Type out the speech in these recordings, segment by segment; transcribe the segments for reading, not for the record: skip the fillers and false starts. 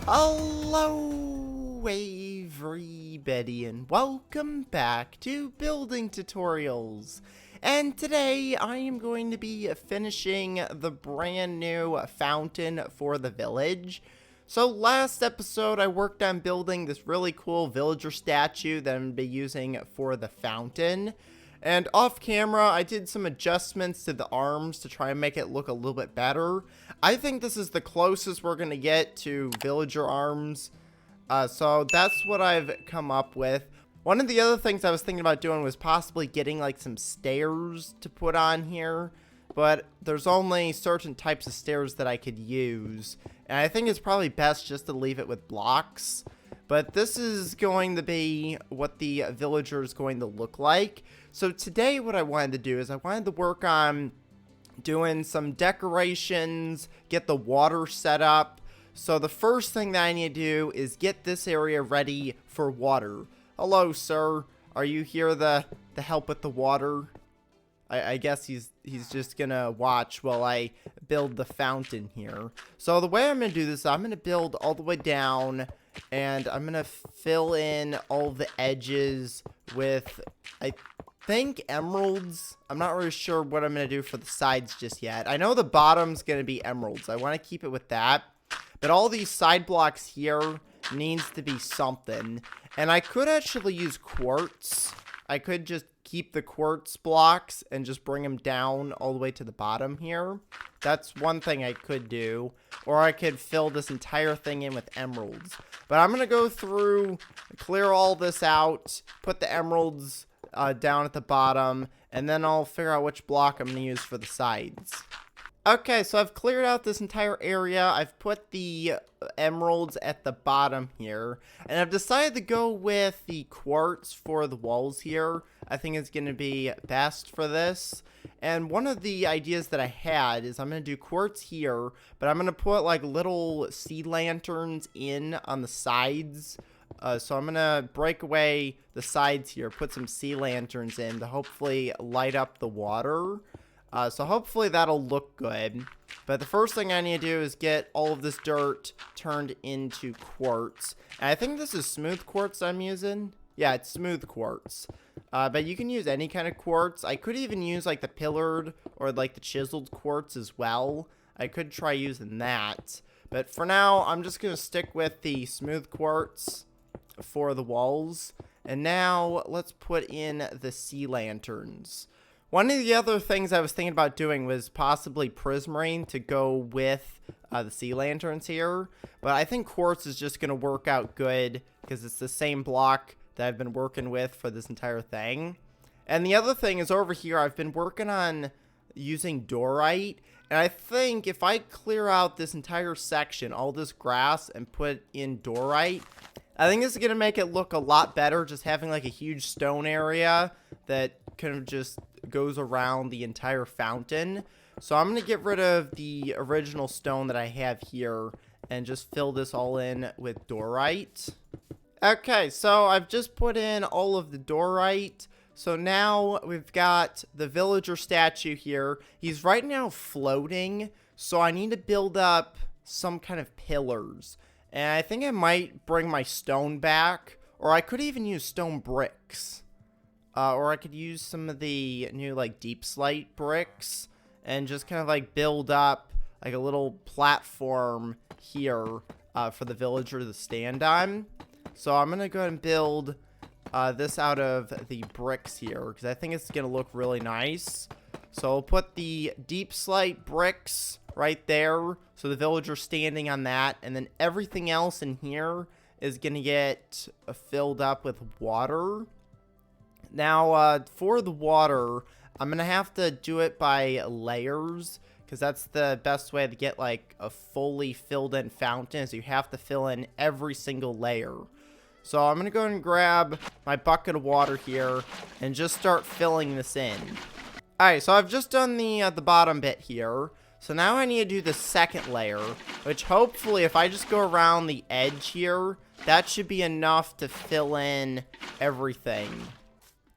Hello everybody and welcome back to Building Tutorials. And today I am going to be finishing the brand new fountain for the village. So last episode I worked on building this really cool villager statue that I'm going to be using for the fountain. And off camera, I did some adjustments to the arms to try and make it look a little bit better. I think this is the closest we're going to get to villager arms. So that's what I've come up with. One of the other things I was thinking about doing was possibly getting like some stairs to put on here. But there's only certain types of stairs that I could use. And I think it's probably best just to leave it with blocks. But this is going to be what the villager is going to look like. So today what I wanted to do is I wanted to work on doing some decorations, get the water set up. So the first thing that I need to do is get this area ready for water. Hello, sir. Are you here to help with the water? I guess he's just gonna watch while I build the fountain here. So the way I'm gonna do this, I'm gonna build all the way down. And I'm going to fill in all the edges with, I think, emeralds. I'm not really sure what I'm going to do for the sides just yet. I know the bottom's going to be emeralds. I want to keep it with that. But all these side blocks here needs to be something. And I could actually use quartz. I could just keep the quartz blocks and just bring them down all the way to the bottom here. That's one thing I could do. Or I could fill this entire thing in with emeralds. But I'm going to go through, clear all this out, put the emeralds down at the bottom, and then I'll figure out which block I'm going to use for the sides. Okay, so I've cleared out this entire area. I've put the emeralds at the bottom here. And I've decided to go with the quartz for the walls here. I think it's going to be best for this. And one of the ideas that I had is I'm going to do quartz here, but I'm going to put like little sea lanterns in on the sides. So I'm going to break away the sides here, put some sea lanterns in to hopefully light up the water. So hopefully that'll look good. But the first thing I need to do is get all of this dirt turned into quartz. And I think this is smooth quartz I'm using. Yeah, it's smooth quartz. But you can use any kind of quartz. I could even use like the pillared or like the chiseled quartz as well. I could try using that. But for now, I'm just going to stick with the smooth quartz for the walls. And now let's put in the sea lanterns. One of the other things I was thinking about doing was possibly prismarine to go with the sea lanterns here. But I think quartz is just going to work out good because it's the same block that I've been working with for this entire thing. And the other thing is over here, I've been working on using diorite. And I think if I clear out this entire section, all this grass, and put in diorite, I think this is going to make it look a lot better, just having like a huge stone area that kind of just goes around the entire fountain. So I'm going to get rid of the original stone that I have here and just fill this all in with diorite. Okay, so I've just put in all of the diorite. So now we've got the villager statue here. He's right now floating, so I need to build up some kind of pillars. And I think I might bring my stone back, or I could even use stone bricks. Or I could use some of the new, like, deep slate bricks and just kind of, like, build up, like, a little platform here for the villager to stand on. So I'm going to go ahead and build this out of the bricks here because I think it's going to look really nice. So I'll put the deep slate bricks right there so the villager's standing on that. And then everything else in here is going to get filled up with water. Now, for the water, I'm going to have to do it by layers, because that's the best way to get, like, a fully filled-in fountain, is you have to fill in every single layer. So I'm going to go ahead and grab my bucket of water here and just start filling this in. Alright, so I've just done the bottom bit here. So now I need to do the second layer, which hopefully if I just go around the edge here, that should be enough to fill in everything.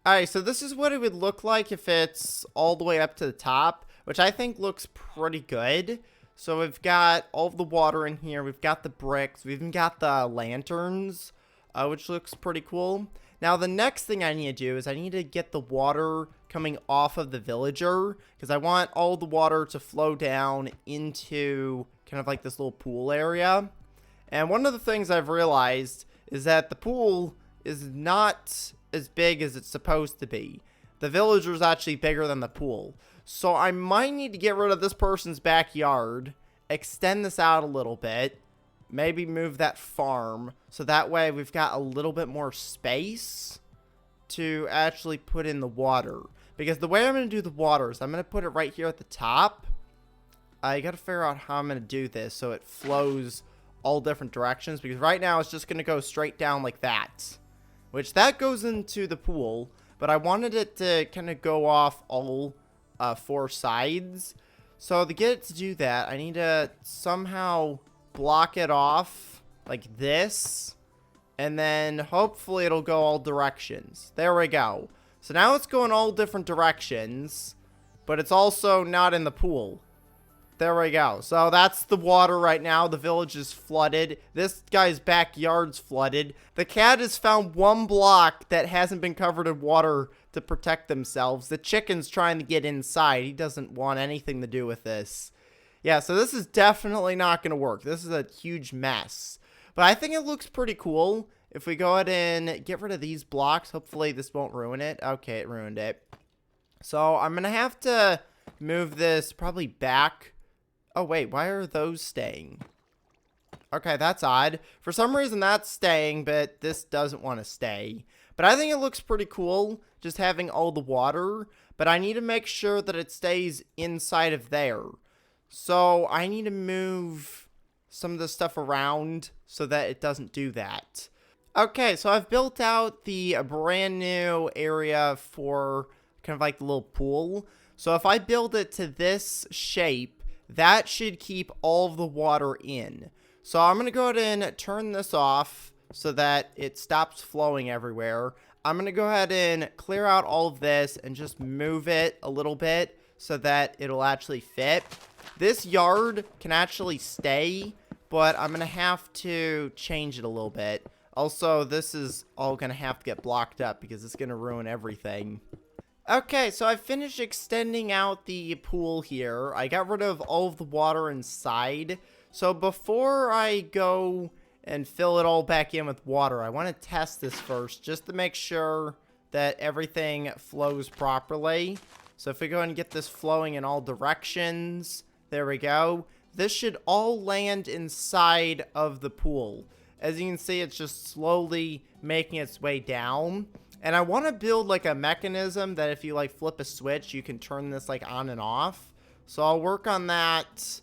Alright, so this is what it would look like if it's all the way up to the top, which I think looks pretty good. So we've got all of the water in here. We've got the bricks. We've even got the lanterns, which looks pretty cool. Now, the next thing I need to do is I need to get the water coming off of the villager, because I want all the water to flow down into kind of like this little pool area. And one of the things I've realized is that the pool is not as big as it's supposed to be. The villager is actually bigger than the pool. So I might need to get rid of this person's backyard, extend this out a little bit, maybe move that farm, so that way we've got a little bit more space to actually put in the water. Because the way I'm going to do the water is I'm going to put it right here at the top. I got to figure out how I'm going to do this so it flows all different directions, because right now it's just going to go straight down like that, which that goes into the pool, but I wanted it to kind of go off all 4 sides. So to get it to do that, I need to somehow block it off like this, and then hopefully it'll go all directions. There we go. So now it's going all different directions, but it's also not in the pool. There we go. So that's the water right now. The village is flooded. This guy's backyard's flooded. The cat has found 1 block that hasn't been covered in water to protect themselves. The chicken's trying to get inside. He doesn't want anything to do with this. Yeah, so this is definitely not going to work. This is a huge mess. But I think it looks pretty cool. If we go ahead and get rid of these blocks, hopefully this won't ruin it. Okay, it ruined it. So I'm going to have to move this probably back. Oh, wait, why are those staying? Okay, that's odd. For some reason, that's staying, but this doesn't want to stay. But I think it looks pretty cool, just having all the water. But I need to make sure that it stays inside of there. So I need to move some of the stuff around so that it doesn't do that. Okay, so I've built out the brand new area for kind of like the little pool. So if I build it to this shape, that should keep all of the water in. So I'm going to go ahead and turn this off so that it stops flowing everywhere. I'm going to go ahead and clear out all of this and just move it a little bit so that it'll actually fit. This yard can actually stay, but I'm going to have to change it a little bit. Also, this is all going to have to get blocked up because it's going to ruin everything. Okay, so I finished extending out the pool here. I got rid of all of the water inside. So before I go and fill it all back in with water, I want to test this first just to make sure that everything flows properly. So if we go ahead and get this flowing in all directions, there we go. This should all land inside of the pool. As you can see, it's just slowly making its way down. And I want to build like a mechanism that if you like flip a switch, you can turn this like on and off. So I'll work on that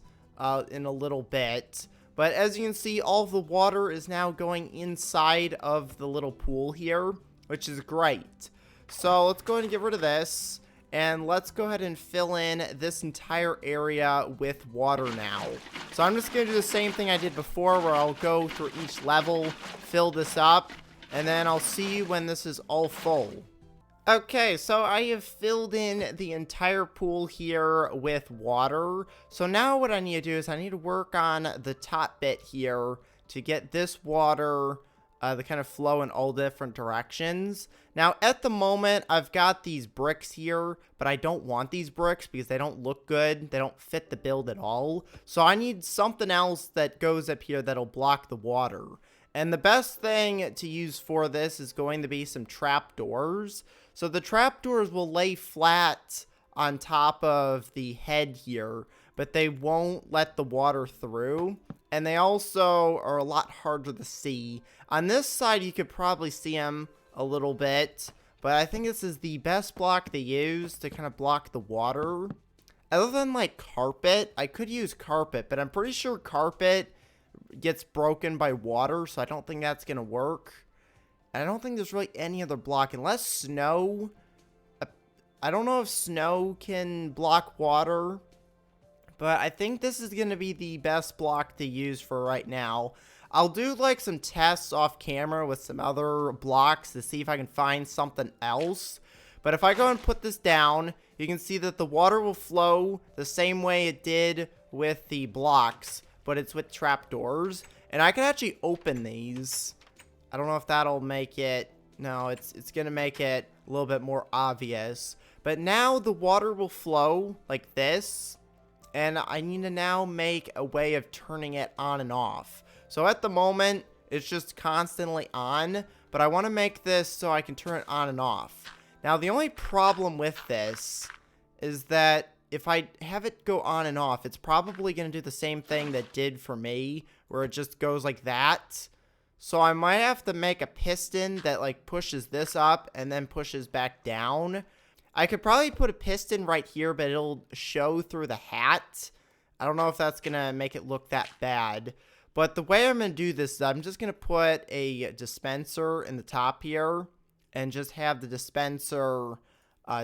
in a little bit. But as you can see, all of the water is now going inside of the little pool here, which is great. So let's go ahead and get rid of this. And let's go ahead and fill in this entire area with water now. So I'm just going to do the same thing I did before, where I'll go through each level, fill this up, and then I'll see you when this is all full. Okay, so I have filled in the entire pool here with water. So now what I need to do is I need to work on the top bit here to get this water to kind of flow in all different directions. Now, at the moment, I've got these bricks here, but I don't want these bricks because they don't look good. They don't fit the build at all. So I need something else that goes up here that'll block the water. And the best thing to use for this is going to be some trapdoors. So the trapdoors will lay flat on top of the head here, but they won't let the water through. And they also are a lot harder to see. On this side, you could probably see them a little bit, but I think this is the best block to use to kind of block the water. Other than like carpet, I could use carpet, but I'm pretty sure carpet gets broken by water, so I don't think that's going to work. And I don't think there's really any other block, unless snow. I don't know if snow can block water, but I think this is going to be the best block to use for right now. I'll do like some tests off camera with some other blocks to see if I can find something else. But if I go and put this down, you can see that the water will flow the same way it did with the blocks, but it's with trapdoors. And I can actually open these. I don't know if that'll make it... No, it's going to make it a little bit more obvious. But now the water will flow like this. And I need to now make a way of turning it on and off. So at the moment, it's just constantly on. But I want to make this so I can turn it on and off. Now, the only problem with this is that if I have it go on and off, it's probably going to do the same thing that did for me, where it just goes like that. So I might have to make a piston that like pushes this up and then pushes back down. I could probably put a piston right here, but it'll show through the hat. I don't know if that's going to make it look that bad. But the way I'm going to do this is I'm just going to put a dispenser in the top here and just have the dispenser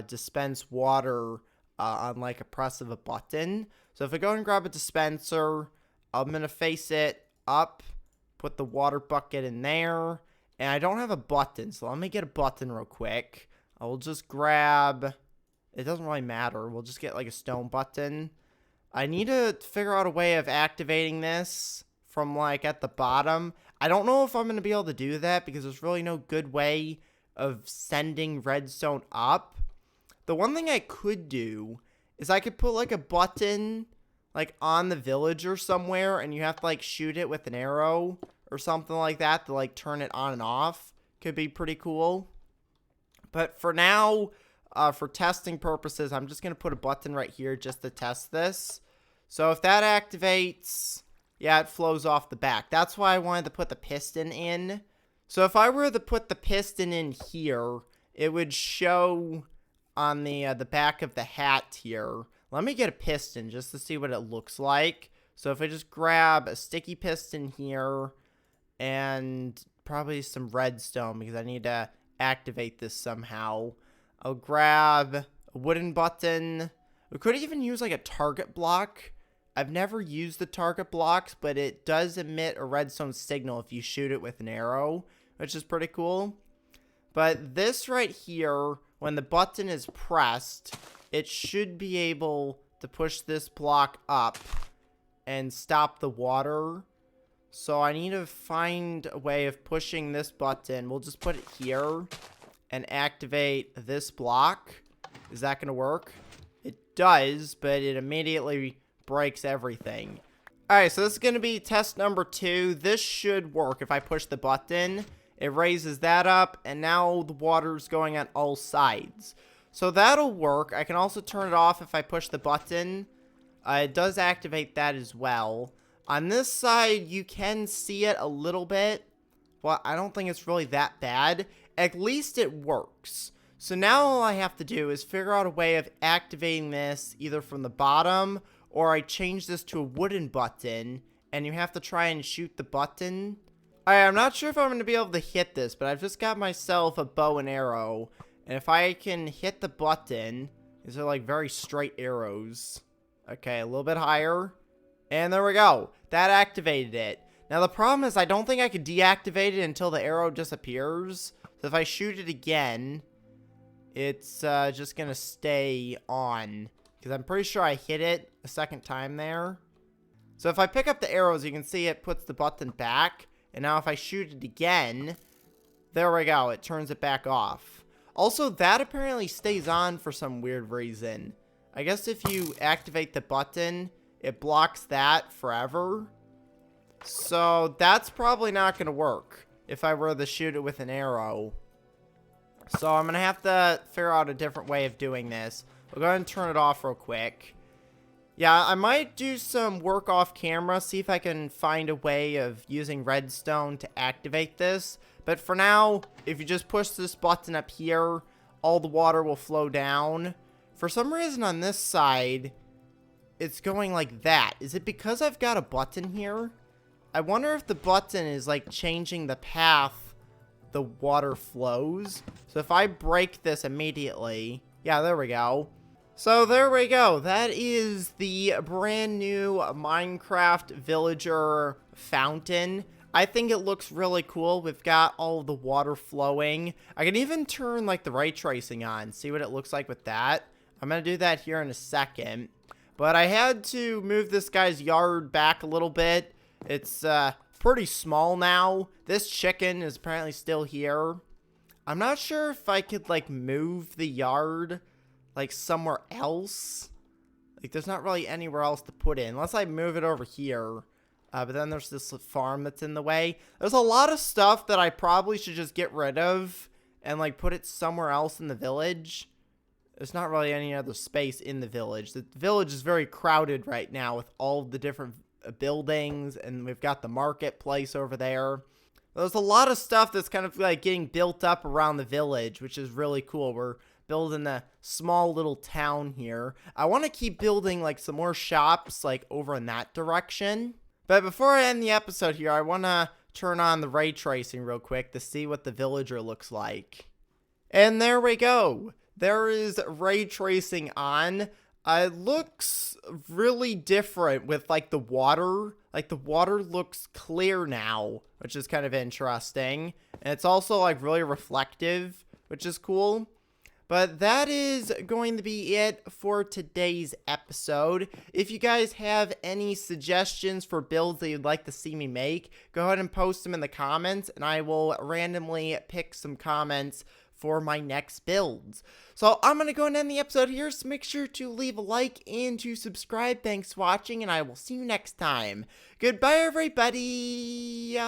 dispense water on like a press of a button. So if I go and grab a dispenser, I'm going to face it up. Put the water bucket in there. And I don't have a button, so let me get a button real quick. I will just grab... It doesn't really matter. We'll just get like a stone button. I need to figure out a way of activating this from like at the bottom. I don't know if I'm going to be able to do that because there's really no good way of sending redstone up. The one thing I could do is I could put like a button like on the villager somewhere, and you have to like shoot it with an arrow or something like that to like turn it on and off. Could be pretty cool. But for now, for testing purposes, I'm just going to put a button right here just to test this. So if that activates, yeah, it flows off the back. That's why I wanted to put the piston in. So if I were to put the piston in here, it would show on the back of the hat here. Let me get a piston just to see what it looks like. So if I just grab a sticky piston here and probably some redstone because I need to activate this somehow. I'll grab a wooden button. We could even use like a target block. I've never used the target blocks, but it does emit a redstone signal if you shoot it with an arrow, which is pretty cool. But this right here, when the button is pressed, it should be able to push this block up and stop the water. So I need to find a way of pushing this button. We'll just put it here and activate this block. Is that going to work? It does, but it immediately breaks everything. Alright, so this is going to be test number 2. This should work. If I push the button, it raises that up, and now the water's going on all sides. So that'll work. I can also turn it off if I push the button. It does activate that as well. On this side, you can see it a little bit. Well, I don't think it's really that bad. At least it works. So now all I have to do is figure out a way of activating this either from the bottom, or I change this to a wooden button, and you have to try and shoot the button. Alright, I'm not sure if I'm going to be able to hit this, but I've just got myself a bow and arrow. And if I can hit the button, these are like very straight arrows. Okay, a little bit higher. And there we go. That activated it. Now the problem is I don't think I could deactivate it until the arrow disappears. So if I shoot it again, it's just going to stay on. Because I'm pretty sure I hit it a second time there. So if I pick up the arrows, you can see it puts the button back. And now if I shoot it again, there we go. It turns it back off. Also, that apparently stays on for some weird reason. I guess if you activate the button, it blocks that forever. So that's probably not going to work if I were to shoot it with an arrow. So I'm going to have to figure out a different way of doing this. I'll go ahead and turn it off real quick. Yeah, I might do some work off camera, see if I can find a way of using redstone to activate this. But for now, if you just push this button up here, all the water will flow down. For some reason on this side, it's going like that. Is it because I've got a button here? I wonder if the button is like changing the path the water flows. So if I break this immediately, yeah, there we go. So there we go. That is the brand new Minecraft villager fountain. I think it looks really cool. We've got all of the water flowing. I can even turn like the ray tracing on, see what it looks like with that. I'm going to do that here in a second. But I had to move this guy's yard back a little bit. It's pretty small now. This chicken is apparently still here. I'm not sure if I could like move the yard like somewhere else. Like there's not really anywhere else to put it unless I move it over here. But then there's this farm that's in the way. There's a lot of stuff that I probably should just get rid of and like put it somewhere else in the village. There's not really any other space in the village. The village is very crowded right now with all the different buildings, and we've got the marketplace over there. There's a lot of stuff that's kind of like getting built up around the village, which is really cool. We're building a small little town here. I want to keep building like some more shops like over in that direction. But before I end the episode here, I want to turn on the ray tracing real quick to see what the villager looks like. And there we go. There is ray tracing on. It looks really different with like the water. Like the water looks clear now, which is kind of interesting. And it's also like really reflective, which is cool. But that is going to be it for today's episode. If you guys have any suggestions for builds that you'd like to see me make, go ahead and post them in the comments, and I will randomly pick some comments for my next builds. So I'm going to go and end the episode here, so make sure to leave a like and to subscribe. Thanks for watching, and I will see you next time. Goodbye, everybody!